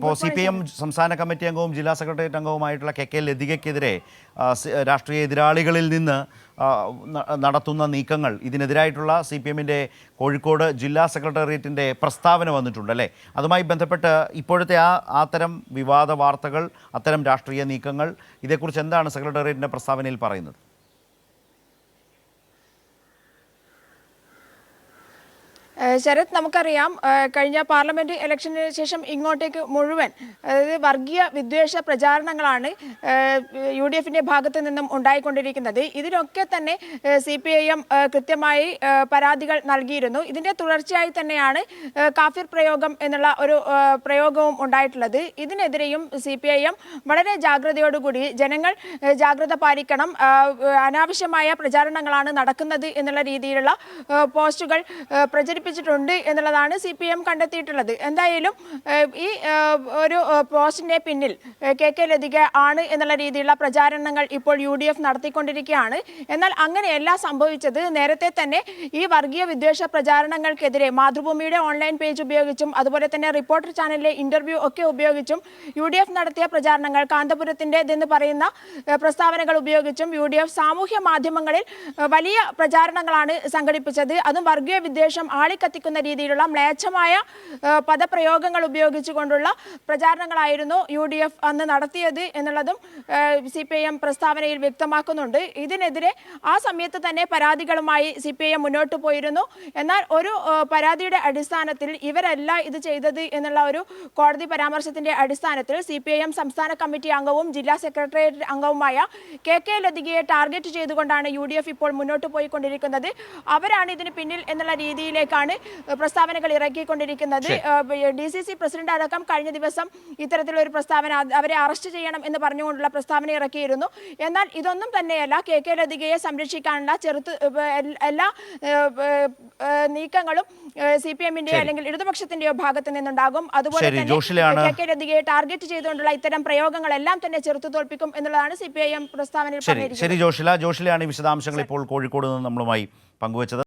ഇപ്പോൾ CPM സംസ്ഥാന committee അംഗവും ജില്ലാ സെക്രട്ടേറിയറ്റ് അംഗവുമായിട്ടുള്ള KK ലതികയ്ക്കെതിരെ രാഷ്ട്രീയ എതിരാളികളിൽ നിന്ന് നടത്തുന്ന നീക്കങ്ങൾ, ഇതിനെതിരായിട്ടുള്ള CPMൻ്റെ കോഴിക്കോട് ജില്ലാ സെക്രട്ടേറിയറ്റിൻ്റെ പ്രസ്താവന വന്നിട്ടുണ്ട് അല്ലേ? അതുമായി ബന്ധപ്പെട്ട് ഇപ്പോഴത്തെ അത്തരം വിവാദ വാർത്തകൾ, അത്തരം രാഷ്ട്രീയ നീക്കങ്ങൾ, ഇതേക്കുറിച്ച് എന്താണ് സെക്രട്ടേറിയറ്റിൻ്റെ പ്രസ്താവനയിൽ പറയുന്നത്? ശരത്, നമുക്കറിയാം കഴിഞ്ഞ പാർലമെന്റ് ഇലക്ഷന് ശേഷം ഇങ്ങോട്ടേക്ക് മുഴുവൻ അതായത് വർഗീയ വിദ്വേഷ പ്രചാരണങ്ങളാണ് UDFന്റെ ഭാഗത്ത് നിന്നും ഉണ്ടായിക്കൊണ്ടിരിക്കുന്നത്. ഇതിനൊക്കെ തന്നെ CPIM കൃത്യമായി പരാതികൾ നൽകിയിരുന്നു. ഇതിന്റെ തുടർച്ചയായി തന്നെയാണ് കാഫിർ പ്രയോഗം എന്നുള്ള ഒരു പ്രയോഗവും ഉണ്ടായിട്ടുള്ളത്. ഇതിനെതിരെയും CPIM വളരെ ജാഗ്രതയോടുകൂടി ജനങ്ങൾ ജാഗ്രത പാലിക്കണം, അനാവശ്യമായ പ്രചാരണങ്ങളാണ് നടക്കുന്നത് എന്നുള്ള രീതിയിലുള്ള പോസ്റ്റുകൾ പ്രചരിപ്പിച്ചിട്ടുണ്ട് എന്നുള്ളതാണ് CPM കണ്ടെത്തിയിട്ടുള്ളത്. എന്തായാലും ഈ ഒരു പോസ്റ്റിന്റെ പിന്നിൽ KK ലതിക ആണ് എന്നുള്ള രീതിയിലുള്ള പ്രചാരണങ്ങൾ ഇപ്പോൾ UDF നടത്തിക്കൊണ്ടിരിക്കുകയാണ്. എന്നാൽ അങ്ങനെയല്ല സംഭവിച്ചത്. നേരത്തെ തന്നെ ഈ വർഗീയ വിദ്വേഷ പ്രചാരണങ്ങൾക്കെതിരെ മാതൃഭൂമിയുടെ ഓൺലൈൻ പേജ് ഉപയോഗിച്ചും അതുപോലെ തന്നെ റിപ്പോർട്ടർ ചാനലിലെ ഇന്റർവ്യൂ ഒക്കെ ഉപയോഗിച്ചും UDF നടത്തിയ പ്രചാരണങ്ങൾ, കാന്തപുരത്തിൻ്റെതെന്ന് പറയുന്ന പ്രസ്താവനകൾ ഉപയോഗിച്ചും UDF സാമൂഹ്യ മാധ്യമങ്ങളിൽ വലിയ പ്രചാരണങ്ങളാണ് സംഘടിപ്പിച്ചത്. അതും വർഗീയ വിദ്വേഷം കത്തിക്കുന്ന രീതിയിലുള്ള മ്ലേച്ഛമായ പദപ്രയോഗങ്ങൾ ഉപയോഗിച്ചുകൊണ്ടുള്ള പ്രചാരണങ്ങളായിരുന്നു UDF അന്ന് നടത്തിയത് എന്നുള്ളതും CPIM പ്രസ്താവനയിൽ വ്യക്തമാക്കുന്നുണ്ട്. ഇതിനെതിരെ ആ സമയത്ത് തന്നെ പരാതികളുമായി CPIM മുന്നോട്ട് പോയിരുന്നു. എന്നാൽ ഒരു പരാതിയുടെ അടിസ്ഥാനത്തിൽ ഇവരല്ല ഇത് ചെയ്തത് എന്നുള്ള ഒരു കോടതി പരാമർശത്തിന്റെ അടിസ്ഥാനത്തിൽ CPIM സംസ്ഥാന കമ്മിറ്റി അംഗവും ജില്ലാ സെക്രട്ടേറിയറ്റ് അംഗവുമായ KK ലതികയെ ടാർഗറ്റ് ചെയ്തുകൊണ്ടാണ് UDF ഇപ്പോൾ മുന്നോട്ട് പോയിക്കൊണ്ടിരിക്കുന്നത്. അവരാണ് ഇതിന് പിന്നിൽ എന്നുള്ള രീതിയിലേക്കാണ് പ്രസ്താവനകൾ ഇറക്കിക്കൊണ്ടിരിക്കുന്നത്. DCC പ്രസിഡന്റ് അടക്കം കഴിഞ്ഞ ദിവസം ഇത്തരത്തിലൊരു പ്രസ്താവന, അവരെ അറസ്റ്റ് ചെയ്യണം എന്ന് പറഞ്ഞുകൊണ്ടുള്ള പ്രസ്താവന ഇറക്കിയിരുന്നു. എന്നാൽ ഇതൊന്നും തന്നെയല്ല, KK ലതികയെ സംരക്ഷിക്കാനുള്ള എല്ലാ നീക്കങ്ങളും CPMന്റെ അല്ലെങ്കിൽ ഇടതുപക്ഷത്തിന്റെയോ ഭാഗത്ത് നിന്നുണ്ടാകും. അതുപോലെ തന്നെ KK ലതികയെ ടാർഗറ്റ് ചെയ്തുകൊണ്ടുള്ള ഇത്തരം പ്രയോഗങ്ങളെല്ലാം തന്നെ ചെറുത്തു തോൽപ്പിക്കും എന്നുള്ളതാണ് CPIM പ്രസ്താവനയിൽ പറഞ്ഞിരിക്കുന്നത്. ജോഷിലയാണ് ഈ വിശദാംശങ്ങൾ ഇപ്പോൾ കോഴിക്കോട് നിന്ന് നമ്മളുമായി പങ്കുവച്ചത്.